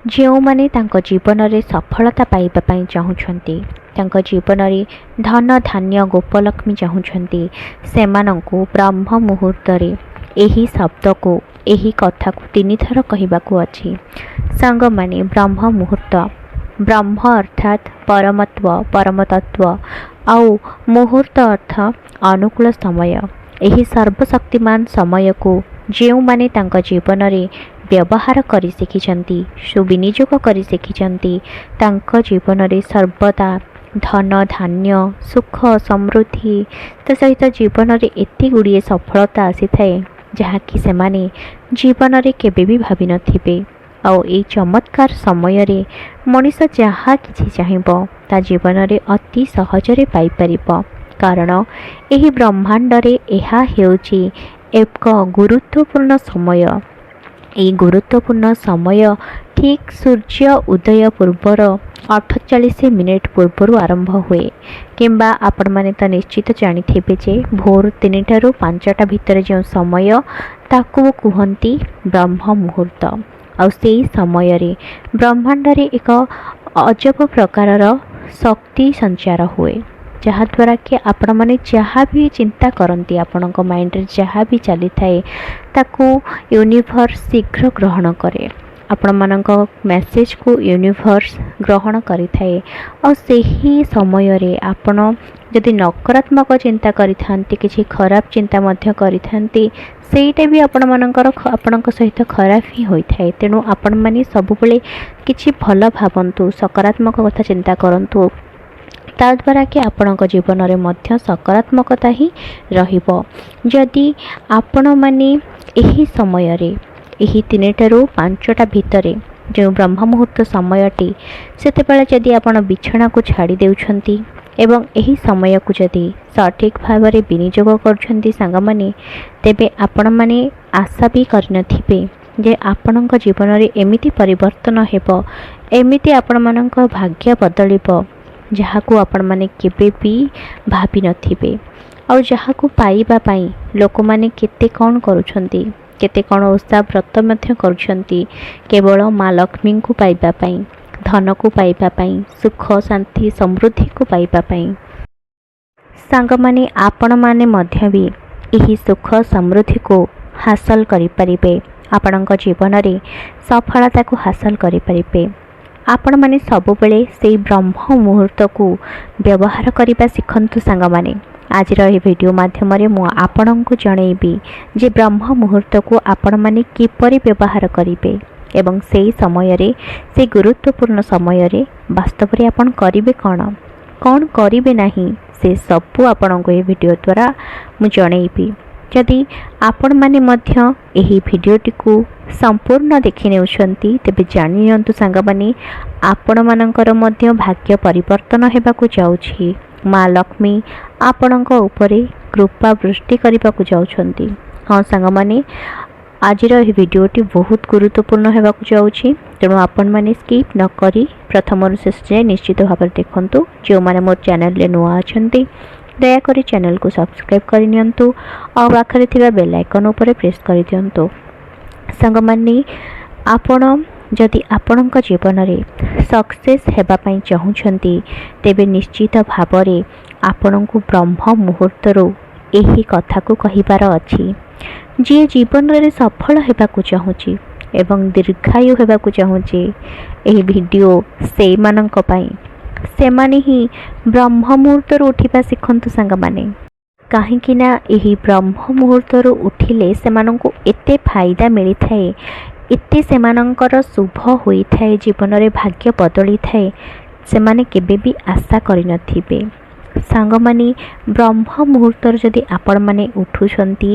ଯେଉଁମାନେ ତାଙ୍କ ଜୀବନରେ ସଫଳତା ପାଇବା ପାଇଁ ଚାହୁଁଛନ୍ତି, ତାଙ୍କ ଜୀବନରେ ଧନ ଧାନ୍ୟ ଗୋପଲକ୍ଷ୍ମୀ ଚାହୁଁଛନ୍ତି, ସେମାନଙ୍କୁ ବ୍ରହ୍ମ ମୁହୂର୍ତ୍ତରେ ଏହି ଶବ୍ଦକୁ, ଏହି କଥାକୁ 3 ଥର କହିବାକୁ ଅଛି। ସାଙ୍ଗମାନେ, ବ୍ରହ୍ମ ମୁହୂର୍ତ୍ତ, ବ୍ରହ୍ମ ଅର୍ଥାତ୍ ପରମତ୍ଵ, ପରମତତ୍ଵ, ଆଉ ମୁହୂର୍ତ୍ତ ଅର୍ଥ ଅନୁକୂଳ ସମୟ। ଏହି ସର୍ବଶକ୍ତିମାନ ସମୟକୁ ଯେଉଁମାନେ ତାଙ୍କ ଜୀବନରେ ବ୍ୟବହାର କରି ଶିଖିଛନ୍ତି, ସୁବିନିଯୋଗ କରି ଶିଖିଛନ୍ତି, ତାଙ୍କ ଜୀବନରେ ସର୍ବଦା ଧନ ଧାନ୍ୟ, ସୁଖ ସମୃଦ୍ଧି ତା ସହିତ ଜୀବନରେ ଏତେ ଗୁଡ଼ିଏ ସଫଳତା ଆସିଥାଏ ଯାହାକି ସେମାନେ ଜୀବନରେ କେବେ ବି ଭାବିନଥିବେ। ଆଉ ଏହି ଚମତ୍କାର ସମୟରେ ମଣିଷ ଯାହା କିଛି ଚାହିଁବ ତା ଜୀବନରେ ଅତି ସହଜରେ ପାଇପାରିବ। କାରଣ ଏହି ବ୍ରହ୍ମାଣ୍ଡରେ ଏହା ହେଉଛି ଏକ ଗୁରୁତ୍ୱପୂର୍ଣ୍ଣ ସମୟ। ଏହି ଗୁରୁତ୍ୱପୂର୍ଣ୍ଣ ସମୟ ଠିକ୍ ସୂର୍ଯ୍ୟ ଉଦୟ ପୂର୍ବର 48 ମିନିଟ୍ ପୂର୍ବରୁ ଆରମ୍ଭ ହୁଏ, କିମ୍ବା ଆପଣମାନେ ତ ନିଶ୍ଚିତ ଜାଣିଥିବେ ଯେ ଭୋର 3ଟାରୁ 5ଟା ଭିତରେ ଯେଉଁ ସମୟ, ତାକୁ କୁହନ୍ତି ବ୍ରହ୍ମ ମୁହୂର୍ତ୍ତ। ଆଉ ସେହି ସମୟରେ ବ୍ରହ୍ମାଣ୍ଡରେ ଏକ ଅଜବ ପ୍ରକାରର ଶକ୍ତି ସଞ୍ଚାର ହୁଏ, ଯାହାଦ୍ୱାରା କି ଆପଣମାନେ ଯାହା ବି ଚିନ୍ତା କରନ୍ତି, ଆପଣଙ୍କ ମାଇଣ୍ଡରେ ଯାହା ବି ଚାଲିଥାଏ ତାକୁ ୟୁନିଭର୍ସ ଶୀଘ୍ର ଗ୍ରହଣ କରେ। ଆପଣମାନଙ୍କ ମେସେଜକୁ ୟୁନିଭର୍ସ ଗ୍ରହଣ କରିଥାଏ। ଆଉ ସେହି ସମୟରେ ଆପଣ ଯଦି ନକାରାତ୍ମକ ଚିନ୍ତା କରିଥାନ୍ତି, କିଛି ଖରାପ ଚିନ୍ତା ମଧ୍ୟ କରିଥାନ୍ତି, ସେଇଟା ବି ଆପଣଙ୍କ ସହିତ ଖରାପ ହିଁ ହୋଇଥାଏ। ତେଣୁ ଆପଣମାନେ ସବୁବେଳେ କିଛି ଭଲ ଭାବନ୍ତୁ, ସକାରାତ୍ମକ କଥା ଚିନ୍ତା କରନ୍ତୁ, ତାଦ୍ୱାରା କି ଆପଣଙ୍କ ଜୀବନରେ ମଧ୍ୟ ସକାରାତ୍ମକତା ହିଁ ରହିବ। ଯଦି ଆପଣମାନେ ଏହି ସମୟରେ, ଏହି 3ଟାରୁ 5ଟା ଭିତରେ ଯେଉଁ ବ୍ରହ୍ମ ମୁହୂର୍ତ୍ତ ସମୟଟି, ସେତେବେଳେ ଯଦି ଆପଣ ବିଛଣାକୁ ଛାଡ଼ି ଦେଉଛନ୍ତି ଏବଂ ଏହି ସମୟକୁ ଯଦି ସଠିକ୍ ଭାବରେ ବିନିଯୋଗ କରୁଛନ୍ତି ସାଙ୍ଗମାନେ, ତେବେ ଆପଣମାନେ ଆଶା ବି କରିନଥିବେ ଯେ ଆପଣଙ୍କ ଜୀବନରେ ଏମିତି ପରିବର୍ତ୍ତନ ହେବ, ଏମିତି ଆପଣମାନଙ୍କ ଭାଗ୍ୟ ବଦଳିବ ଯାହାକୁ ଆପଣମାନେ କେବେ ବି ଭାବିନଥିବେ। ଆଉ ଯାହାକୁ ପାଇବା ପାଇଁ ଲୋକମାନେ କେତେ କ'ଣ କରୁଛନ୍ତି, କେତେ କ'ଣ ଓଷା ବ୍ରତ ମଧ୍ୟ କରୁଛନ୍ତି, କେବଳ ମା ଲକ୍ଷ୍ମୀଙ୍କୁ ପାଇବା ପାଇଁ, ଧନକୁ ପାଇବା ପାଇଁ, ସୁଖ ଶାନ୍ତି ସମୃଦ୍ଧିକୁ ପାଇବା ପାଇଁ। ସାଙ୍ଗମାନେ, ଆପଣମାନେ ମଧ୍ୟ ବି ଏହି ସୁଖ ସମୃଦ୍ଧିକୁ ହାସଲ କରିପାରିବେ, ଆପଣଙ୍କ ଜୀବନରେ ସଫଳତାକୁ ହାସଲ କରିପାରିବେ। ଆପଣମାନେ ସବୁବେଳେ ସେହି ବ୍ରହ୍ମ ମୁହୂର୍ତ୍ତକୁ ବ୍ୟବହାର କରିବା ଶିଖନ୍ତୁ ସାଙ୍ଗମାନେ। ଆଜିର ଏହି ଭିଡ଼ିଓ ମାଧ୍ୟମରେ ମୁଁ ଆପଣଙ୍କୁ ଜଣେଇବି ଯେ ବ୍ରହ୍ମ ମୁହୂର୍ତ୍ତକୁ ଆପଣମାନେ କିପରି ବ୍ୟବହାର କରିବେ ଏବଂ ସେହି ସମୟରେ, ସେହି ଗୁରୁତ୍ୱପୂର୍ଣ୍ଣ ସମୟରେ ବାସ୍ତବରେ ଆପଣ କରିବେ କ'ଣ କରିବେ ନାହିଁ, ସେ ସବୁ ଆପଣଙ୍କୁ ଏହି ଭିଡ଼ିଓ ଦ୍ୱାରା ମୁଁ ଜଣେଇବି। ଯଦି ଆପଣମାନେ ମଧ୍ୟ ଏହି ଭିଡ଼ିଓଟିକୁ ସମ୍ପୂର୍ଣ୍ଣ ଦେଖି ନେଉଛନ୍ତି, ତେବେ ଜାଣି ନିଅନ୍ତୁ ସାଙ୍ଗମାନେ, ଆପଣମାନଙ୍କର ମଧ୍ୟ ଭାଗ୍ୟ ପରିବର୍ତ୍ତନ ହେବାକୁ ଯାଉଛି। ମା ଲକ୍ଷ୍ମୀ ଆପଣଙ୍କ ଉପରେ କୃପା ବୃଷ୍ଟି କରିବାକୁ ଯାଉଛନ୍ତି। ହଁ ସାଙ୍ଗମାନେ, ଆଜିର ଏହି ଭିଡ଼ିଓଟି ବହୁତ ଗୁରୁତ୍ୱପୂର୍ଣ୍ଣ ହେବାକୁ ଯାଉଛି। ତେଣୁ ଆପଣମାନେ ସ୍କିପ୍ ନ କରି ପ୍ରଥମରୁ ଶେଷ ଯାଏ ନିଶ୍ଚିତ ଭାବରେ ଦେଖନ୍ତୁ। ଯେଉଁମାନେ ମୋ ଚ୍ୟାନେଲରେ ନୂଆ ଅଛନ୍ତି, ଦୟାକରି ଚ୍ୟାନେଲକୁ ସବସ୍କ୍ରାଇବ୍ କରିନିଅନ୍ତୁ ଆଉ ପାଖରେ ଥିବା ବେଲ୍ ଆଇକନ୍ ଉପରେ ପ୍ରେସ୍ କରିଦିଅନ୍ତୁ। ସାଙ୍ଗମାନେ, ଆପଣ ଯଦି ଆପଣଙ୍କ ଜୀବନରେ ସକ୍ସେସ୍ ହେବା ପାଇଁ ଚାହୁଁଛନ୍ତି, ତେବେ ନିଶ୍ଚିତ ଭାବରେ ଆପଣଙ୍କୁ ବ୍ରହ୍ମ ମୁହୂର୍ତ୍ତରୁ ଏହି କଥାକୁ କହିବାର ଅଛି। ଯିଏ ଜୀବନରେ ସଫଳ ହେବାକୁ ଚାହୁଁଛି ଏବଂ ଦୀର୍ଘାୟୁ ହେବାକୁ ଚାହୁଁଛି, ଏହି ଭିଡ଼ିଓ ସେଇମାନଙ୍କ ପାଇଁ। ସେମାନେ ହିଁ ବ୍ରହ୍ମ ମୁହୂର୍ତ୍ତରୁ ଉଠିବା ଶିଖନ୍ତୁ ସାଙ୍ଗମାନେ। କାହିଁକି ନା ଏହି ବ୍ରହ୍ମ ମୁହୂର୍ତ୍ତରୁ ଉଠିଲେ ସେମାନଙ୍କୁ ଏତେ ଫାଇଦା ମିଳିଥାଏ, ଏତେ ସେମାନଙ୍କର ଶୁଭ ହୋଇଥାଏ, ଜୀବନରେ ଭାଗ୍ୟ ବଦଳିଥାଏ, ସେମାନେ କେବେ ବି ଆଶା କରିନଥିବେ। ସାଙ୍ଗମାନେ, ବ୍ରହ୍ମ ମୁହୂର୍ତ୍ତରୁ ଯଦି ଆପଣମାନେ ଉଠୁଛନ୍ତି,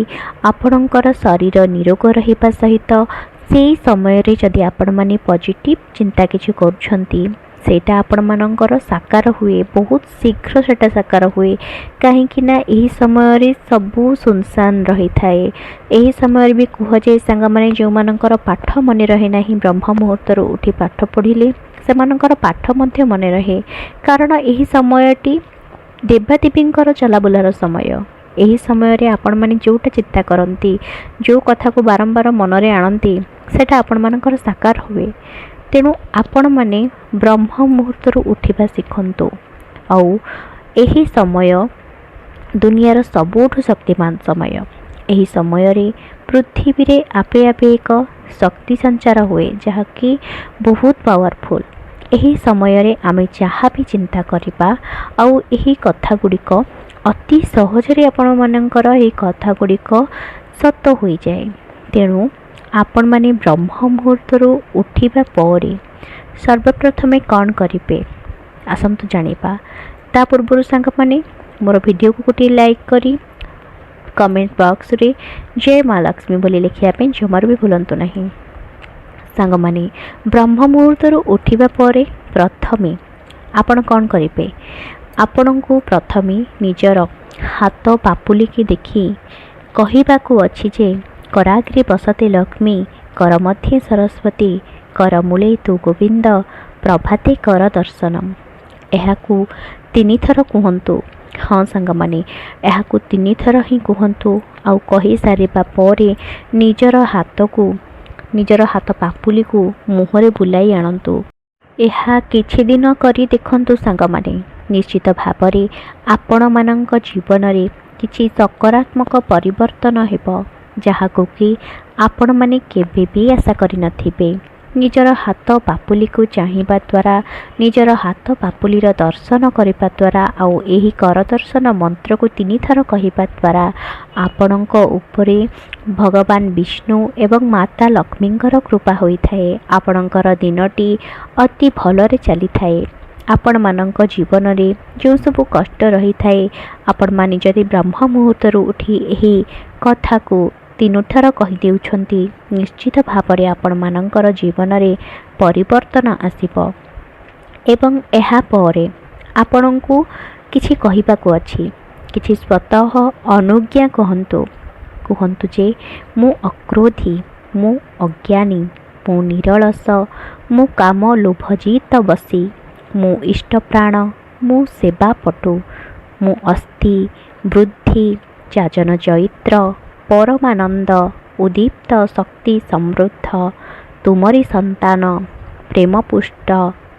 ଆପଣଙ୍କର ଶରୀର ନିରୋଗ ରହିବା ସହିତ ସେହି ସମୟରେ ଯଦି ଆପଣମାନେ ପଜିଟିଭ୍ ଚିନ୍ତା କିଛି କରୁଛନ୍ତି, ସେଇଟା ଆପଣମାନଙ୍କର ସାକାର ହୁଏ, ବହୁତ ଶୀଘ୍ର ସେଇଟା ସାକାର ହୁଏ। କାହିଁକି ନା ଏହି ସମୟରେ ସବୁ ସୁନସାନ ରହିଥାଏ। ଏହି ସମୟରେ ବି କୁହାଯାଏ ସାଙ୍ଗମାନେ, ଯେଉଁମାନଙ୍କର ପାଠ ମନେ ରହେ ନାହିଁ, ବ୍ରହ୍ମ ମୁହୂର୍ତ୍ତରୁ ଉଠି ପାଠ ପଢ଼ିଲେ ସେମାନଙ୍କର ପାଠ ମଧ୍ୟ ମନେ ରହେ। କାରଣ ଏହି ସମୟଟି ଦେବାଦେବୀଙ୍କର ଚଲାବୁଲାର ସମୟ। ଏହି ସମୟରେ ଆପଣମାନେ ଯେଉଁଟା ଚିନ୍ତା କରନ୍ତି, ଯେଉଁ କଥାକୁ ବାରମ୍ବାର ମନରେ ଆଣନ୍ତି, ସେଇଟା ଆପଣମାନଙ୍କର ସାକାର ହୁଏ। तेणु आपण माने ब्रह्म मुहूर्तरू उठिबा शिखंतु। आउ एही समय दुनियार सबुठु शक्तिमान समय। एही समय रे पृथ्वी रे आपे आपे एक शक्ति संचार हुए जहाँकि बहुत पावरफुल। एही समय रे आमे जहाँ भी चिंता करिबा आउ एही कथा गुड़िक अति सहजरे आपण मानकर एही कथा गुड़िक सत होई जाए। तेणु आपण माने ब्रह्म मुहूर्तरू उठिबा परे सर्वप्रथमे कौन करिवे आसंतु जानिबा। ता पूर्व सांग माने मोर वीडियो को गोटे लाइक करी कमेंट बॉक्स रे जय माँ लक्ष्मी बोली लिखिया पे जमार भी भूलंतु नहीं। सांग माने ब्रह्म मुहूर्तरू उठिबा परे प्रथमे आपण कौन करिवे। आपण को प्रथमे निजर हाथ पापुली की देखी कहिबाकू अछि जे कराग्रे बसते लक्ष्मी कर मध्ये सरस्वती कर मूले तु गोविंद प्रभाते कर दर्शनम। एहाकू तीन थर कहतु। हाँ सांग माने एहाकू तीन थर ही कहतु। आउ कही सारिबा परे निजर हाथ पापुली को मुहरे बुलाई आणंतु। एहा किछि दिन करी देखंतु सांग माने निश्चित भावरे आपण मानक जीवन रे किछि सकारात्मक परिवर्तन हेबो जहाँकू कि आपण माने केबे भी आशा करि नथिबे। निजर हाथ पापुली को चाहिबा द्वारा निजर हाथ पापुलीर दर्शन करिबा द्वारा आउ एही कर दर्शन मंत्र को तीन थर कहिबा द्वारा आपणक उपरे भगवान विष्णु एवं माता लक्ष्मींकर कृपा होइथाए। आपणकर दिनटी अति भलरे चली थाए। आपण मानक जीवन रे जो सब कष्ट रही थाए आपण माने जदि ब्रह्म मुहूर्तरू उठी एही कथा को तीन थर कही देउछंती निश्चित भावरे आपण मानकर जीवन रे परिवर्तन आसीबो। एवं एहा परे आपणଙ୍କୁ किछि कहिबाकू अछि किछि स्वतः अनुज्ञा कहंतु जे मु अक्रोधी मु अज्ञानी मु निरलस मु काम लोभजित बसी मु इष्टप्राण मु सेवा पटु मु अस्थि वृद्धि जाजन चैत्र परमानंद उदीप्त शक्ति समृद्ध तुमरी संतान प्रेमपुष्ट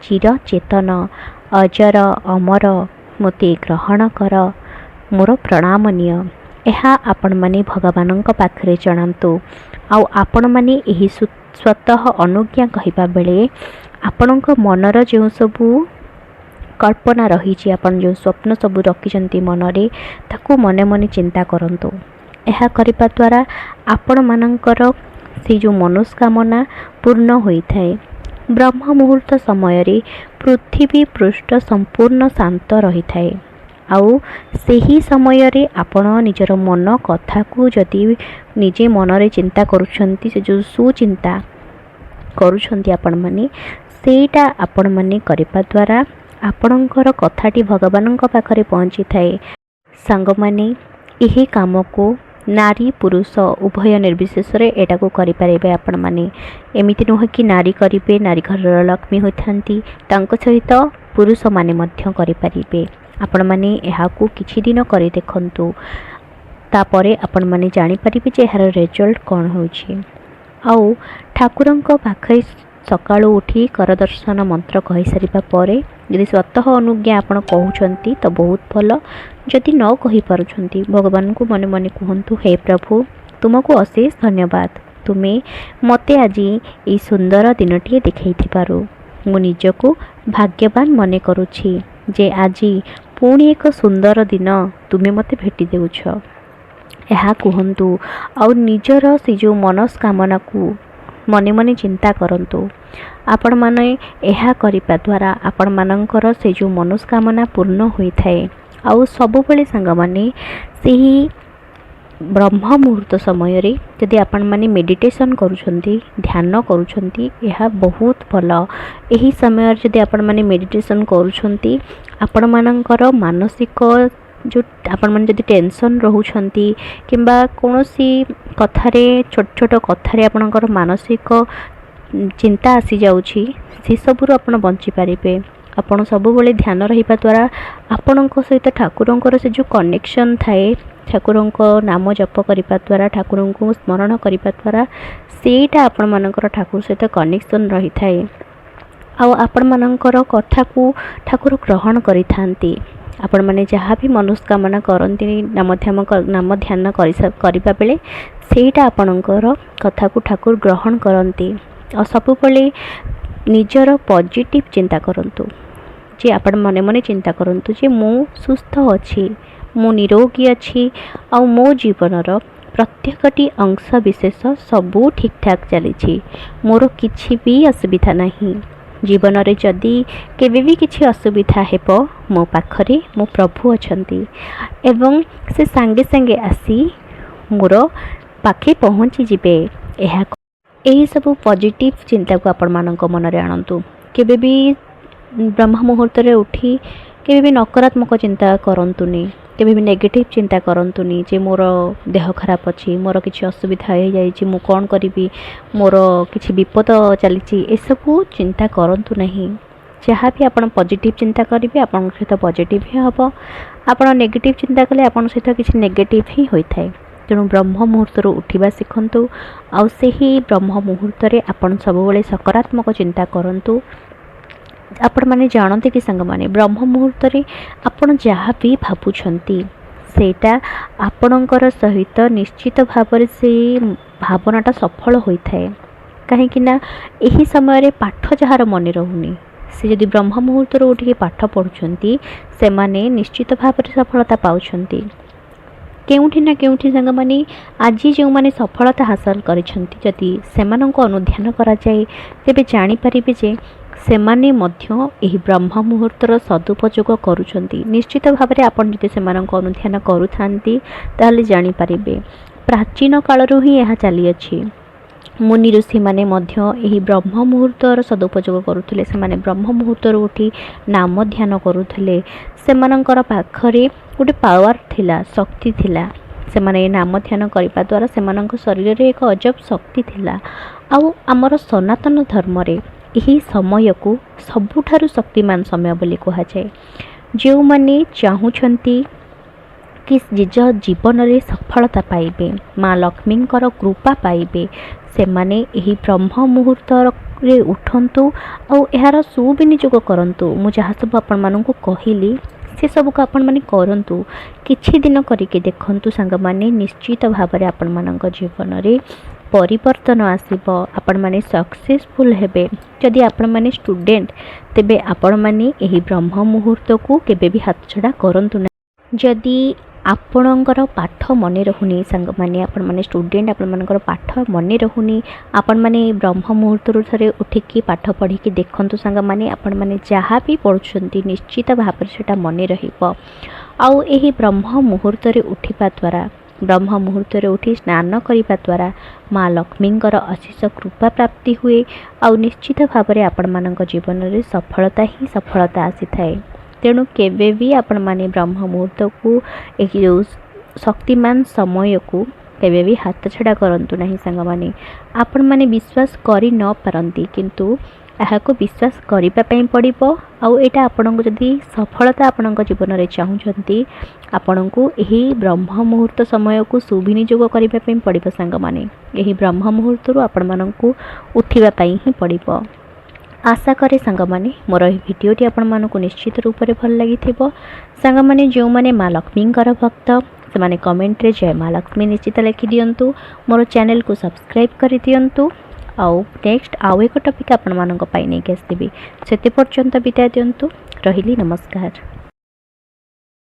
चिरचेतन अजर अमर मोते ग्रहण कर मोर प्रणामनीय। एहा आपण माने भगवानंक पाखरे जणांतु। आउ आपण माने एही स्वतः अनुज्ञा कहिबा बेले आपणक मनर जो सबू कल्पना रही आपण जो स्वप्न सबू रखिछंती मनरे ताकू मने मने चिंता करंतु। एहा करिबा द्वारा आपण मानकर से जो मनोस्कामना पूर्ण होइथाए। ब्रह्म मुहूर्त समय रे पृथ्वी पृष्ठ संपूर्ण शांत रही थाए। आउ सेही समय रे आपण निजर मन कथा को जदि निजे मनरे चिंता करूछंती से जो सुचिंता करूछंती आपण माने सेटा आपण माने करिबा द्वारा आपणकर कथाटी भगवानଙ୍କ पाखरे पहुँची थाए। सांग माने एही काम को नारी पुरुष उभय निर्विशेष एटा को करि पारिबे। आपण माने एमिति नुह कि नारी करिबे नारी घर लक्ष्मी होइथांती तांको सहित पुरुष माने मध्य करि पारिबे। आपण माने एहा को किछि दिन करि देखंतु तापरे आपण माने जानि पारिबे जे एहार रिजल्ट कोन होछि। आउ ठाकुरंक पाखरे सकाळु उठी कर दर्शन मंत्र कहि सारिबा परे यदि स्वतः अनुज्ञा आपण कहउछंती तो बहुत भल। जदि न कहि पारुछंती भगवान को मने मने कहंतु हे प्रभु तुमको अशेष धन्यवाद तुमे मते आज ई सुंदर दिनटी देखैथिबारु मु निजको भाग्यवान मने करूछि जे आज पुणी एक सुंदर दिन तुमे मते भेटी देउछ। एहा कहंतु आउ निजर से जो मनस्कामना को मने मने चिंता करंतु। आपण माने एहा करिबा द्वारा आपण मानकर से जो मनस्कामना पूर्ण होई थाए। आउ सब बेले सांग माने सेही ब्रह्म मुहूर्त समय रे यदि आपण माने मेडिटेशन करूछंती ध्यान करूछंती एहा बहुत भल। एही समय यदि आपण माने मेडिटेशन करूछंती आपण मानकर मानसिक जो आपण माने यदि टेंशन रहउछंती किंबा कोनोसी कथारे छोट छोट कथारे आपणकर मानसिक चिंता आसी जाउछि से सबुरु आपण बंची पारिबे। आपण सब बेले ध्यान रहिबा द्वारा आपणक सहित ठाकुरंकर से जो कनेक्शन थाए ठाकुरंक नाम जप करिबा द्वारा ठाकुरंक स्मरण करिबा द्वारा सेटा आपण मानकर ठाकुर सहित कनेक्शन रही थाए। आपण मानकर कथा को ठाकुर ग्रहण करि थांती। आपण माने जहाँ भी मनोस्कामना करती नाम ध्यान करबा बेले सेटा आपणकर कथा को ठाकुर ग्रहण करती। और सबुबले निजर पॉजिटिव चिंता करंतु जे आपण मने मने चिंता करंतु जे मु सुस्थ अच्छी, मु निरोगी अच्छी, आ मो जीवनर प्रत्येकटी अंश विशेष सबू ठीक ठाक चली, मोर किछि भी असुविधा नहीं। जीवन रे जदि केबे भी किछि असुविधा हेबो मो पाखरे मो प्रभु अछंती एवं से संगे संगे आसी मोर पाखे पहुँची जिबे। यही सब पॉजिटिव चिंता को आपण मानक मन रे आनंतु। केबे भी ब्रह्म मुहूर्त रे उठी केबे भी नकारात्मक चिंता करंतुनी, केबे भी नेगेटिव चिंता करंतुनी जे मोर देह खराब अच्छी, मोर किसी असुविधा हो जाइए, मु कौन करी, मोर किसी विपद चली, ए सब चिंता करंतु नहीं। जहाँ भी आप पॉजिटिव चिंता करेंगे आपन सहित पॉजिटिव ही हम, आप नेगेटिव चिंता कले आपन सहित किसी नेगेटिव ही होता है। तेणु ब्रह्म मुहूर्त उठा शिखु आउ से ही ब्रह्म मुहूर्त आपन सब सकारात्मक चिंता करूँ। आपण माने जानते कि संग माने ब्रह्म मुहूर्त आपण जहाँ भी भावुंट सेटा आपणकर सहित निश्चित भाव से भावनाटा सफल होता है। कहीं यही समय पाठ जार मन रोनी से जदि ब्रह्म मुहूर्त उठिक पाठ पढ़ुंट से माने निश्चित भाव सफलता पाउछंती। केउठी ना केउठी संग माने आज जो माने सफलता हासिल करिसंती जदि सेमानंको अनुध्यान करा जाए तेबे जानि परिबे जे सेमाने मध्य एही ब्रह्म मुहूर्तर सदुपयोग करुछंती। निश्चित भाव में आपन जदि सेमानंको अनुध्यान करुथांती ताहले जानि परिबे प्राचीन कालरू ही यह चली अछि। मुनि ऋषि माने मध्य एही ब्रह्म मुहूर्तर सदुपयोग करुथिले। सेमाने ब्रह्म मुहूर्तर उठी नाम ध्यान करुथिले। सेमानंकर पाखरे गोटे पावर थिला, शक्ति थिला। सेमाने नाम ध्यान करिबा द्वारा सेमानंक शरीर रे एक अजब शक्ति थिला। आउ हमर सनातन धर्म रे यही समय को सबुठारु शक्तिमान समय बोली कहा जाए। जो माने चाहूछंती कि निज जीवन रे सफलता पाइबे, माँ लक्ष्मींकर कृपा पाइबे, से माने यही ब्रह्म मुहूर्त रे उठंतु और यार सुविनियोग करंतु। मु जहाँ सब आपण मानकु कहिली से सब को आपण माने करंतु, किछि दिन करिके देखंतु संग माने निश्चित भाव में आपण मानक जीवन रे परिवर्तन आसीबो। आपण माने सक्सेसफुल हेबे। जदि आपण माने स्टूडेंट तेबे आपण माने एही ब्रह्म मुहूर्त को केबे भी हाथ छड़ा करंतु ना। जदि आपणकर पाठ मन रहुनी संग माने आपण माने स्टूडेंट आपण मानकर पाठ मन रहुनी, आपण माने ब्रह्म मुहूर्त थरे उठिकी पाठ पढ़ी कि देखंतु संग माने आपण माने जहाँ भी पढ़ुछंती निश्चित भाव सेटा मन रहिबो। आउ एही ब्रह्म मुहूर्त रे उठिबा द्वारा, ब्रह्म मुहूर्त रे उठी स्नान करिबा द्वारा माँ लक्ष्मींकर अशेष कृपा प्राप्ति हुए। आउ निश्चित भाव में आपण मानक जीवन रे सफलता ही सफलता आसी थाए। तेणु केवे भी आपण माने ब्रह्म मुहूर्त को एक जो शक्तिमान समय को केवे भी हाथ छड़ा करंतु नहीं संग माने। आपण माने विश्वास करि न पारंती किंतु को विश्वास करने पड़ो। आउ एटा आपन को जदि सफलता आपण जीवन में चाहूँगी आपण को यही ब्रह्म मुहूर्त समय को सुविनियोग करने पड़ो। सांग माने यही ब्रह्म मुहूर्त आपण मानकु उठिबा ही पड़ो। आशा करे सांग माने मोर यह भिडियोटी आपण मानकु निश्चित रूप से भल लगी थिबो। सांग माने जो माने माँ लक्ष्मींकर भक्त से माने कमेंट रे जय माँ लक्ष्मी निश्चित लिखि दियंतु। मोर चैनल को सब्सक्राइब कर दियंतु। आउ नेक्स्ट आउ एक टॉपिक आपण मानक पाई नहीं आसबी। से पर्यंत बिताई दियंतु। रहिली नमस्कार।